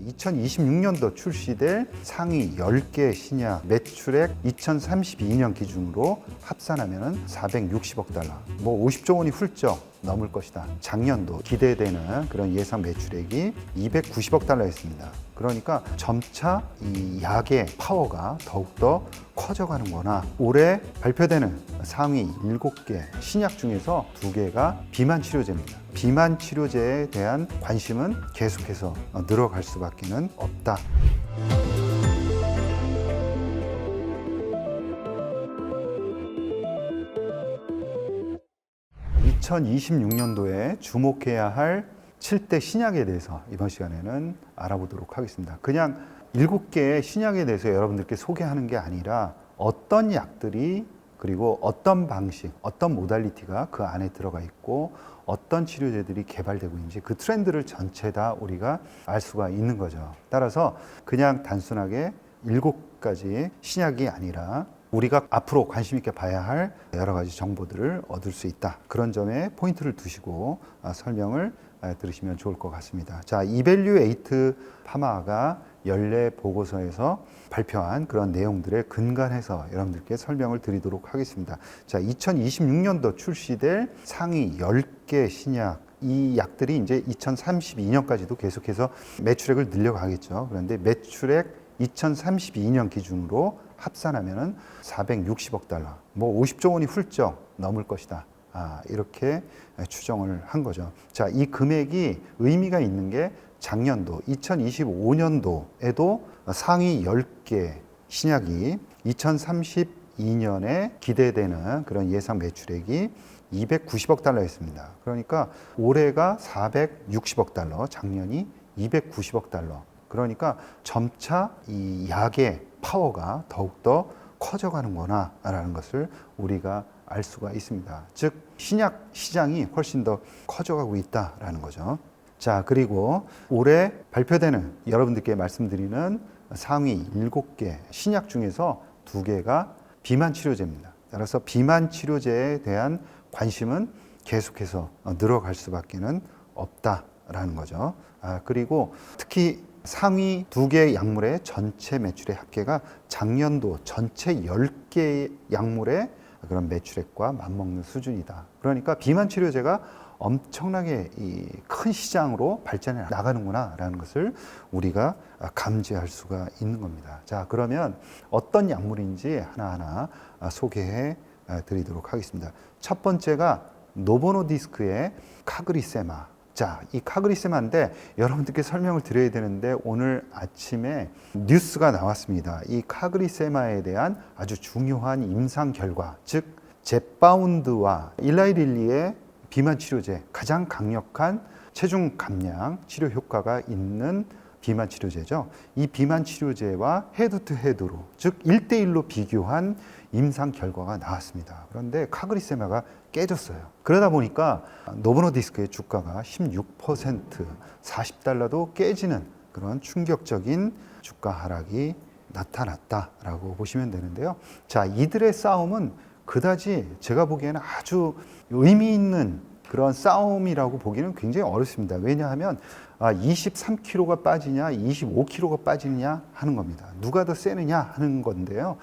2026년도 출시될 상위 10개 신약 매출액 2032년 기준으로 합산하면 460억 달러, 뭐 50조 원이 훌쩍 넘을 것이다. 작년도 기대되는 그런 예상 매출액이 290억 달러였습니다. 그러니까 점차 이 약의 파워가 더욱더 커져가는구나. 올해 발표되는 상위 7개 신약 중에서 2개가 비만 치료제입니다. 비만 치료제에 대한 관심은 계속해서 늘어갈 수밖에 없다. 2026년도에 주목해야 할 7대 신약에 대해서 이번 시간에는 알아보도록 하겠습니다. 그냥 7개의 신약에 대해서 여러분들께 소개하는 게 아니라 어떤 약들이 그리고 어떤 방식, 어떤 모달리티가 그 안에 들어가 있고 어떤 치료제들이 개발되고 있는지 그 트렌드를 전체 다 우리가 알 수가 있는 거죠. 따라서 그냥 단순하게 7가지 신약이 아니라 우리가 앞으로 관심 있게 봐야 할 여러 가지 정보들을 얻을 수 있다. 그런 점에 포인트를 두시고 설명을 들으시면 좋을 것 같습니다. 자, 이밸류에이트 파마가 연례 보고서에서 발표한 그런 내용들에 근간해서 여러분들께 설명을 드리도록 하겠습니다. 자, 2026년도 출시될 상위 10개 신약, 이 약들이 이제 2032년까지도 계속해서 매출액을 늘려가겠죠. 그런데 매출액 2032년 기준으로 합산하면 460억 달러, 뭐 50조 원이 훌쩍 넘을 것이다. 이렇게 추정을 한 거죠. 자, 이 금액이 의미가 있는 게 작년도 2025년도에도 상위 10개 신약이 2032년에 기대되는 그런 예상 매출액이 290억 달러였습니다. 그러니까 올해가 460억 달러, 작년이 290억 달러. 그러니까 점차 이 약의 파워가 더욱더 커져가는구나 라는 것을 우리가 알 수가 있습니다. 즉 신약 시장이 훨씬 더 커져가고 있다라는 거죠. 자, 그리고 올해 발표되는 여러분들께 말씀드리는 상위 7개 신약 중에서 2개가 비만 치료제입니다. 따라서 비만 치료제에 대한 관심은 계속해서 늘어갈 수밖에 없다라는 거죠. 그리고 특히 상위 2개 약물의 전체 매출의 합계가 작년도 전체 10개 약물의 그런 매출액과 맞먹는 수준이다. 그러니까 비만 치료제가 엄청나게 큰 시장으로 발전해 나가는구나 라는 것을 우리가 감지할 수가 있는 겁니다. 자, 그러면 어떤 약물인지 하나하나 소개해 드리도록 하겠습니다. 첫 번째가 노보노디스크의 카그리세마. 자, 이 카그리세마인데 여러분들께 설명을 드려야 되는데 오늘 아침에 뉴스가 나왔습니다. 이 카그리세마에 대한 아주 중요한 임상 결과, 즉 젯바운드와 일라이 릴리의 비만 치료제, 가장 강력한 체중 감량 치료 효과가 있는 비만 치료제죠. 이 비만 치료제와 헤드 투 헤드로, 즉 1대1로 비교한 임상 결과가 나왔습니다. 그런데 카그리세마가 깨졌어요. 그러다 보니까 노보노디스크의 주가가 16%, 40달러도 깨지는 그런 충격적인 주가 하락이 나타났다라고 보시면 되는데요. 자, 이들의 싸움은 그다지 제가 보기에는 아주 의미 있는 그런 싸움이라고 보기는 굉장히 어렵습니다. 왜냐하면 23kg가 빠지냐 25kg가 빠지느냐 하는 겁니다. 누가 더 세느냐 하는 건데요.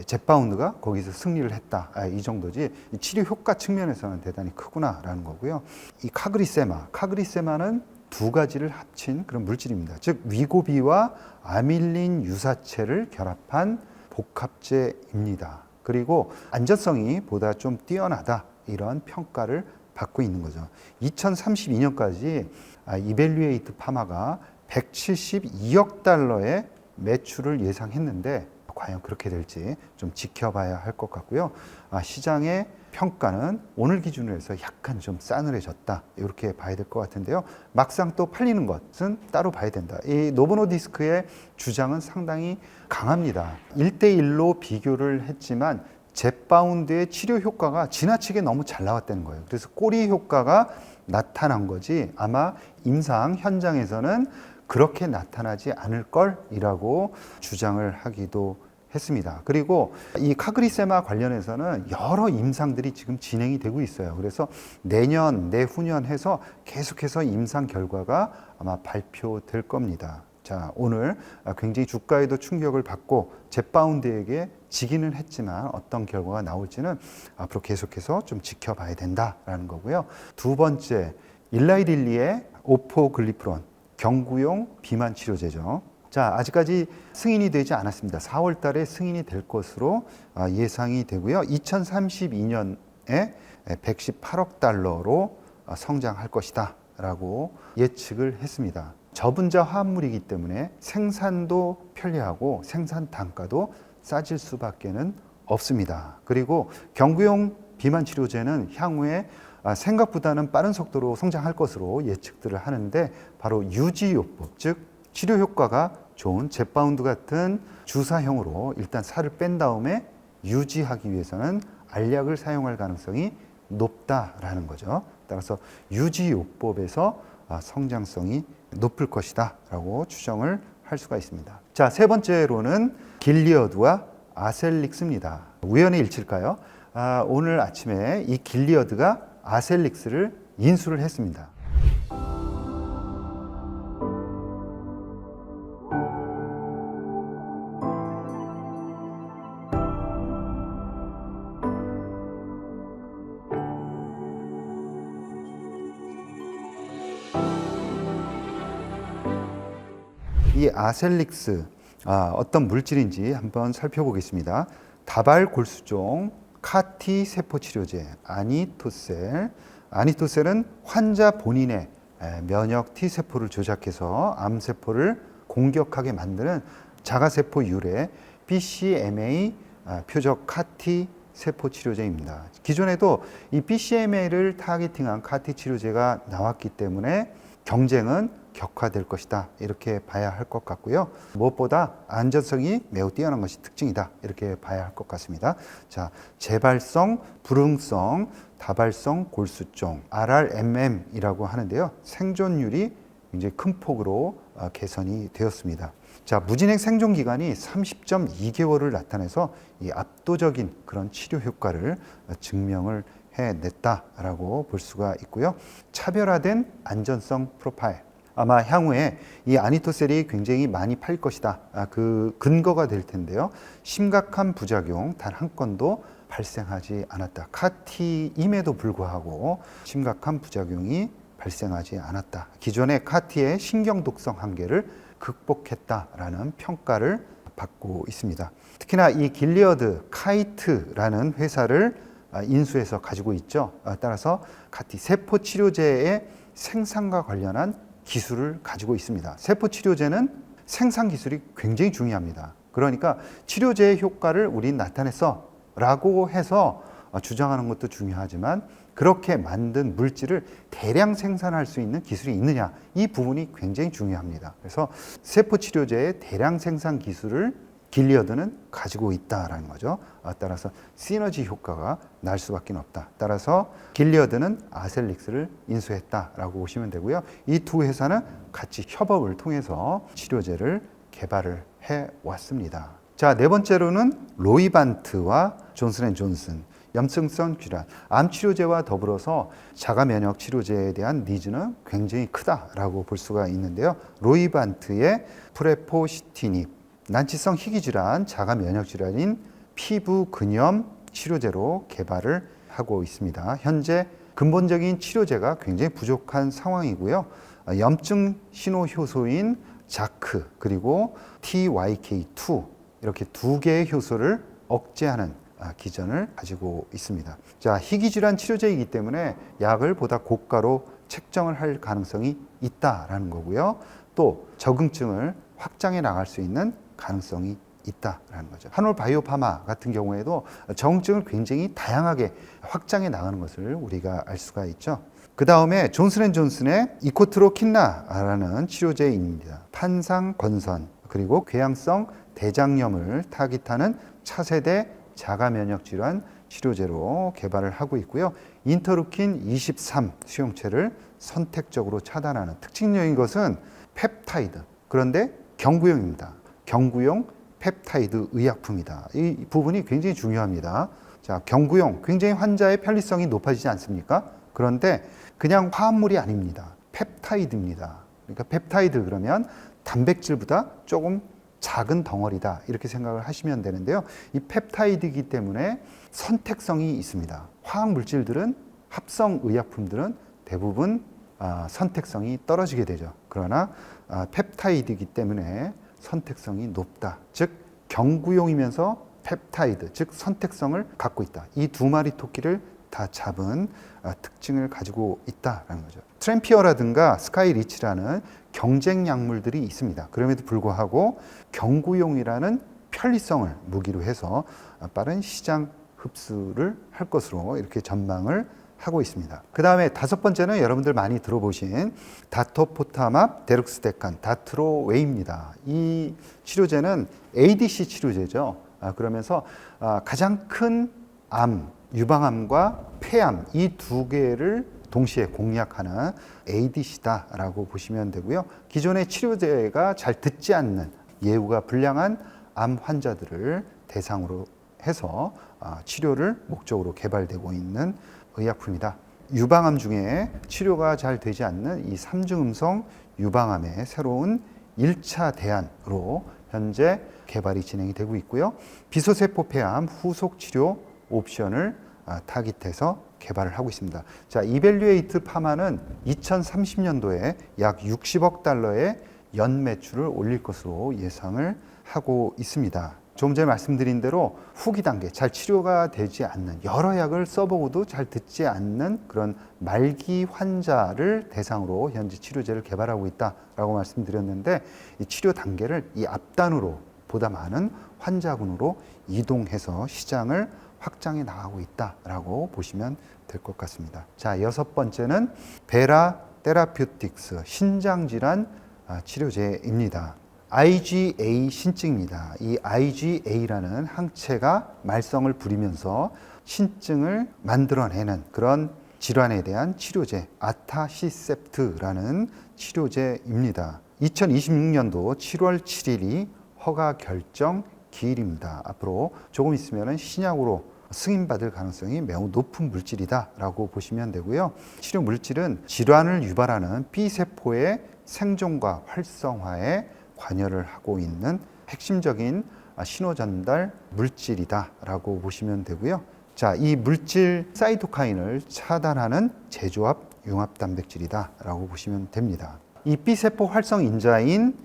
젯바운드가 거기서 승리를 했다. 이 정도지 치료 효과 측면에서는 대단히 크구나라는 거고요. 이 카그리세마는 2가지를 합친 그런 물질입니다. 즉 위고비와 아밀린 유사체를 결합한 복합제입니다. 그리고 안전성이 보다 좀 뛰어나다 이런 평가를 받고 있는 거죠. 2032년까지 이밸류에이트 파마가 172억 달러의 매출을 예상했는데 과연 그렇게 될지 좀 지켜봐야 할 것 같고요. 시장의 평가는 오늘 기준으로 해서 약간 좀 싸늘해졌다 이렇게 봐야 될 것 같은데요. 막상 또 팔리는 것은 따로 봐야 된다. 이 노보노디스크의 주장은 상당히 강합니다. 1대1로 비교를 했지만 젯바운드의 치료 효과가 지나치게 너무 잘 나왔다는 거예요. 그래서 꼬리 효과가 나타난 거지 아마 임상 현장에서는 그렇게 나타나지 않을 걸이라고 주장을 하기도 했습니다. 그리고 이 카그리세마 관련해서는 여러 임상들이 지금 진행이 되고 있어요. 그래서 내년, 내후년 해서 계속해서 임상 결과가 아마 발표될 겁니다. 자, 오늘 굉장히 주가에도 충격을 받고 젯바운드에게 지기는 했지만 어떤 결과가 나올지는 앞으로 계속해서 좀 지켜봐야 된다라는 거고요. 두 번째, 일라이 릴리의 오포글리프론 경구용 비만 치료제죠. 자, 아직까지 승인이 되지 않았습니다. 4월 달에 승인이 될 것으로 예상이 되고요. 2032년에 118억 달러로 성장할 것이다 라고 예측을 했습니다. 저분자 화합물이기 때문에 생산도 편리하고 생산 단가도 싸질 수밖에는 없습니다. 그리고 경구용 비만 치료제는 향후에 생각보다는 빠른 속도로 성장할 것으로 예측들을 하는데 바로 유지요법, 즉 치료 효과가 좋은 젯바운드 같은 주사형으로 일단 살을 뺀 다음에 유지하기 위해서는 알약을 사용할 가능성이 높다라는 거죠. 따라서 유지요법에서 성장성이 높을 것이다 라고 추정을 할 수가 있습니다. 자, 세 번째로는 길리어드와 아셀릭스입니다. 우연의 일치일까요? 오늘 아침에 이 길리어드가 아셀릭스를 인수를 했습니다. 이 아셀릭스 어떤 물질인지 한번 살펴보겠습니다. 다발골수종 카티 세포 치료제 아니토셀. 아니토셀은 환자 본인의 면역 T 세포를 조작해서 암 세포를 공격하게 만드는 자가세포 유래 BCMA 표적 카티 세포 치료제입니다. 기존에도 이 BCMA를 타겟팅한 카티 치료제가 나왔기 때문에 경쟁은 격화될 것이다 이렇게 봐야 할 것 같고요. 무엇보다 안전성이 매우 뛰어난 것이 특징이다 이렇게 봐야 할 것 같습니다. 자, 재발성, 불응성, 다발성 골수종 RRMM이라고 하는데요. 생존율이 굉장히 큰 폭으로 개선이 되었습니다. 자, 무진행 생존 기간이 30.2개월을 나타내서 이 압도적인 그런 치료 효과를 증명을 해냈다라고 볼 수가 있고요. 차별화된 안전성 프로파일. 아마 향후에 이 아니토셀이 굉장히 많이 팔 것이다. 그 근거가 될 텐데요. 심각한 부작용 단 한 건도 발생하지 않았다. 카티임에도 불구하고 심각한 부작용이 발생하지 않았다. 기존의 카티의 신경 독성 한계를 극복했다라는 평가를 받고 있습니다. 특히나 이 길리어드 카이트라는 회사를 인수해서 가지고 있죠. 따라서 카티 세포 치료제의 생산과 관련한 기술을 가지고 있습니다. 세포 치료제는 생산 기술이 굉장히 중요합니다. 그러니까 치료제의 효과를 우린 나타냈어 라고 해서 주장하는 것도 중요하지만 그렇게 만든 물질을 대량 생산할 수 있는 기술이 있느냐, 이 부분이 굉장히 중요합니다. 그래서 세포 치료제의 대량 생산 기술을 길리어드는 가지고 있다라는 거죠. 따라서 시너지 효과가 날 수밖에 없다. 따라서 길리어드는 아셀릭스를 인수했다라고 보시면 되고요. 이 두 회사는 같이 협업을 통해서 치료제를 개발을 해왔습니다. 자, 네 번째로는 로이반트와 존슨앤존슨. 염증성 질환, 암 치료제와 더불어서 자가 면역 치료제에 대한 니즈는 굉장히 크다라고 볼 수가 있는데요. 로이반트의 프레포시티닙, 난치성 희귀질환, 자가 면역 질환인 피부 근염 치료제로 개발을 하고 있습니다. 현재 근본적인 치료제가 굉장히 부족한 상황이고요. 염증 신호 효소인 자크 그리고 TYK2 이렇게 두 개의 효소를 억제하는 기전을 가지고 있습니다. 자, 희귀질환 치료제이기 때문에 약을 보다 고가로 책정을 할 가능성이 있다라는 거고요. 또 적응증을 확장해 나갈 수 있는 가능성이 있다라는 거죠. 한올 바이오파마 같은 경우에도 적응증을 굉장히 다양하게 확장해 나가는 것을 우리가 알 수가 있죠. 그 다음에 존슨앤존슨의 이코트로킨나라는 치료제입니다. 판상 건선 그리고 궤양성 대장염을 타깃하는 차세대 자가 면역 질환 치료제로 개발을 하고 있고요. 인터루킨 23 수용체를 선택적으로 차단하는 특징적인 것은 펩타이드. 그런데 경구용입니다. 경구용 펩타이드 의약품이다. 이 부분이 굉장히 중요합니다. 자, 경구용 굉장히 환자의 편리성이 높아지지 않습니까? 그런데 그냥 화합물이 아닙니다. 펩타이드입니다. 그러니까 펩타이드 그러면 단백질보다 조금 작은 덩어리다 이렇게 생각을 하시면 되는데요. 이 펩타이드이기 때문에 선택성이 있습니다. 화학 물질들은 합성 의약품들은 대부분 선택성이 떨어지게 되죠. 그러나 펩타이드이기 때문에 선택성이 높다. 즉 경구용이면서 펩타이드, 즉 선택성을 갖고 있다. 이 두 마리 토끼를 다 잡은 특징을 가지고 있다라는 거죠. 트램피어라든가 스카이리치라는 경쟁 약물들이 있습니다. 그럼에도 불구하고 경구용이라는 편리성을 무기로 해서 빠른 시장 흡수를 할 것으로 이렇게 전망을 하고 있습니다. 그 다음에 다섯 번째는 여러분들 많이 들어보신 다토포타맙 데룩스테칸, 다트로웨이입니다. 이 치료제는 ADC 치료제죠. 그러면서 가장 큰 암, 유방암과 폐암 이 두 개를 동시에 공략하는 ADC다라고 보시면 되고요. 기존의 치료제가 잘 듣지 않는 예후가 불량한 암 환자들을 대상으로 해서 치료를 목적으로 개발되고 있는 의약품이다. 유방암 중에 치료가 잘 되지 않는 이 3중 음성 유방암의 새로운 1차 대안으로 현재 개발이 진행이 되고 있고요. 비소세포 폐암 후속 치료 옵션을 타깃해서 개발을 하고 있습니다. 자, 이벨류에이트 파마는 2030년도에 약 60억 달러의 연 매출을 올릴 것으로 예상을 하고 있습니다. 조금 전에 말씀드린 대로 후기 단계, 잘 치료가 되지 않는 여러 약을 써보고도 잘 듣지 않는 그런 말기 환자를 대상으로 현재 치료제를 개발하고 있다라고 말씀드렸는데 이 치료 단계를 이 앞단으로 보다 많은 환자군으로 이동해서 시장을 확장해 나가고 있다라고 보시면 될 것 같습니다. 자, 여섯 번째는 베라 테라퓨틱스 신장질환 치료제입니다. IgA 신증입니다. 이 IgA라는 항체가 말썽을 부리면서 신증을 만들어내는 그런 질환에 대한 치료제 아타시셉트라는 치료제입니다. 2026년도 7월 7일이 허가 결정 기일입니다. 앞으로 조금 있으면 신약으로 승인받을 가능성이 매우 높은 물질이다라고 보시면 되고요. 치료 물질은 질환을 유발하는 B세포의 생존과 활성화에 관여를 하고 있는 핵심적인 신호 전달 물질이다라고 보시면 되고요. 자, 이 물질 사이토카인을 차단하는 제조합 융합 단백질이다라고 보시면 됩니다. 이 B세포 활성 인자인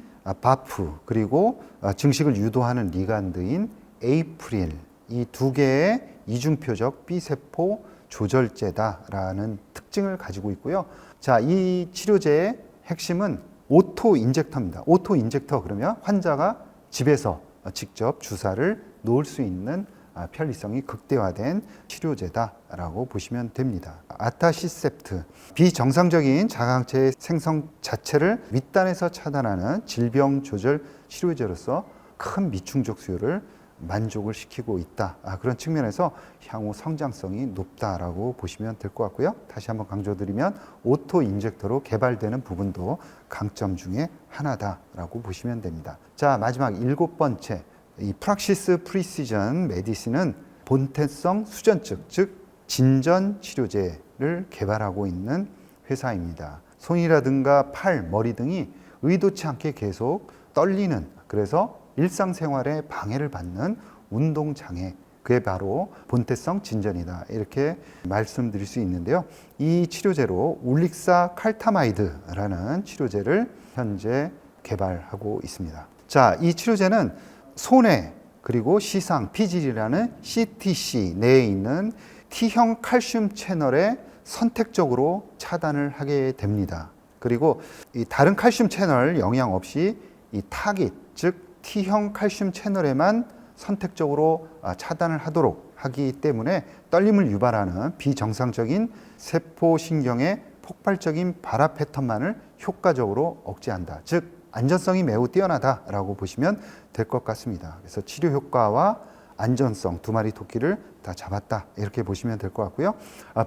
바프 그리고 증식을 유도하는 리간드인 에이프릴 이 두 개의 이중표적 B세포 조절제다라는 특징을 가지고 있고요. 자, 이 치료제의 핵심은 오토 인젝터입니다. 오토 인젝터 그러면 환자가 집에서 직접 주사를 놓을 수 있는 편리성이 극대화된 치료제다라고 보시면 됩니다. 아타시셉트, 비정상적인 자가항체의 생성 자체를 윗단에서 차단하는 질병 조절 치료제로서 큰 미충족 수요를 만족을 시키고 있다. 그런 측면에서 향후 성장성이 높다라고 보시면 될 것 같고요. 다시 한번 강조드리면 오토 인젝터로 개발되는 부분도 강점 중에 하나다라고 보시면 됩니다. 자, 마지막 일곱 번째, 이 프락시스 프리시전 메디신은 본태성 수전증, 즉 진전 치료제를 개발하고 있는 회사입니다. 손이라든가 팔, 머리 등이 의도치 않게 계속 떨리는, 그래서 일상생활에 방해를 받는 운동장애, 그게 바로 본태성 진전이다 이렇게 말씀드릴 수 있는데요. 이 치료제로 울릭사 칼타마이드라는 치료제를 현재 개발하고 있습니다. 자, 이 치료제는 손해 그리고 시상, 피질이라는 CTC 내에 있는 T형 칼슘 채널에 선택적으로 차단을 하게 됩니다. 그리고 이 다른 칼슘 채널 영향 없이 이 타깃, 즉 T형 칼슘 채널에만 선택적으로 차단을 하도록 하기 때문에 떨림을 유발하는 비정상적인 세포신경의 폭발적인 발화 패턴만을 효과적으로 억제한다. 즉 안전성이 매우 뛰어나다라고 보시면 될 것 같습니다. 그래서 치료 효과와 안전성 두 마리 토끼를 다 잡았다 이렇게 보시면 될 것 같고요.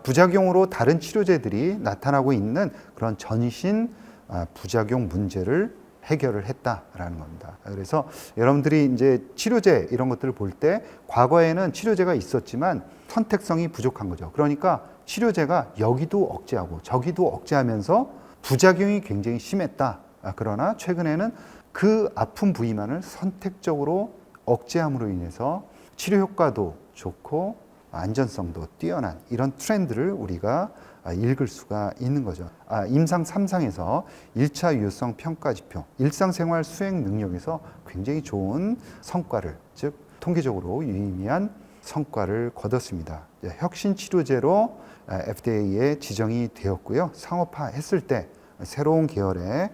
부작용으로 다른 치료제들이 나타나고 있는 그런 전신 부작용 문제를 해결을 했다라는 겁니다. 그래서 여러분들이 이제 치료제 이런 것들을 볼 때 과거에는 치료제가 있었지만 선택성이 부족한 거죠. 그러니까 치료제가 여기도 억제하고 저기도 억제하면서 부작용이 굉장히 심했다. 그러나 최근에는 그 아픈 부위만을 선택적으로 억제함으로 인해서 치료 효과도 좋고 안전성도 뛰어난 이런 트렌드를 우리가 읽을 수가 있는 거죠. 임상 3상에서 1차 유효성 평가 지표, 일상생활 수행 능력에서 굉장히 좋은 성과를, 즉 통계적으로 유의미한 성과를 거뒀습니다. 혁신 치료제로 FDA에 지정이 되었고요. 상업화했을 때 새로운 계열의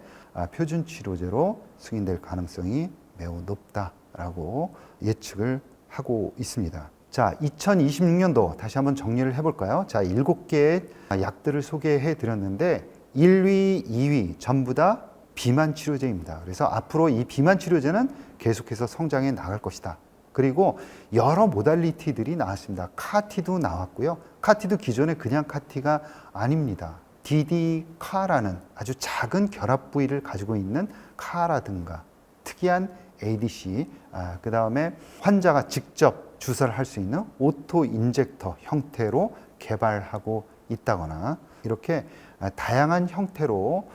표준 치료제로 승인될 가능성이 매우 높다라고 예측을 하고 있습니다. 자, 2026년도 다시 한번 정리를 해볼까요? 자, 7개의 약들을 소개해 드렸는데 1위, 2위 전부 다 비만 치료제입니다. 그래서 앞으로 이 비만 치료제는 계속해서 성장해 나갈 것이다. 그리고 여러 모달리티들이 나왔습니다. 카티도 나왔고요. 카티도 기존의 그냥 카티가 아닙니다. DD-CAR라는 아주 작은 결합 부위를 가지고 있는 CAR라든가 특이한 ADC, 그 다음에 환자가 직접 주사를 할 수 있는 오토 인젝터 형태로 개발하고 있다거나 이렇게 다양한 형태로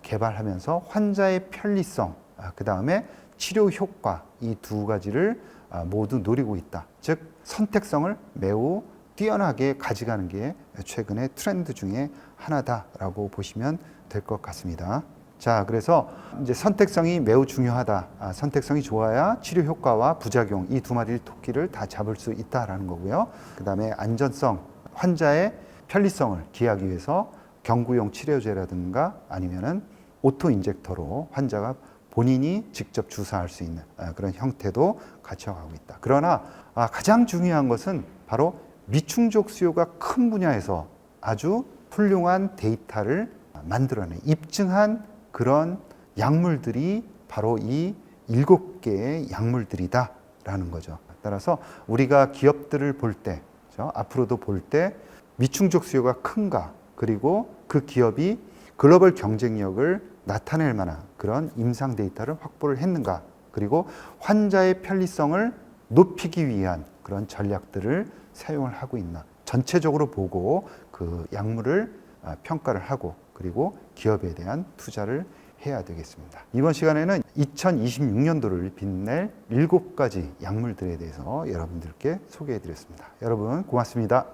개발하면서 환자의 편리성, 그 다음에 치료 효과 이 두 가지를 모두 노리고 있다. 즉 선택성을 매우 뛰어나게 가져가는 게 최근의 트렌드 중에 하나다라고 보시면 될 것 같습니다. 자, 그래서 이제 선택성이 매우 중요하다. 선택성이 좋아야 치료 효과와 부작용 이 두 마리 토끼를 다 잡을 수 있다라는 거고요. 그 다음에 안전성, 환자의 편리성을 기하기 위해서 경구용 치료제라든가 아니면은 오토 인젝터로 환자가 본인이 직접 주사할 수 있는 그런 형태도 갖춰가고 있다. 그러나 가장 중요한 것은 바로 미충족 수요가 큰 분야에서 아주 훌륭한 데이터를 만들어낸 입증한 그런 약물들이 바로 이 7개의 약물들이다라는 거죠. 따라서 우리가 기업들을 볼 때, 앞으로도 볼 때 미충족 수요가 큰가, 그리고 그 기업이 글로벌 경쟁력을 나타낼 만한 그런 임상 데이터를 확보를 했는가, 그리고 환자의 편리성을 높이기 위한 그런 전략들을 사용을 하고 있나, 전체적으로 보고 그 약물을 평가를 하고 그리고 기업에 대한 투자를 해야 되겠습니다. 이번 시간에는 2026년도를 빛낼 7가지 약물들에 대해서 여러분들께 소개해 드렸습니다. 여러분 고맙습니다.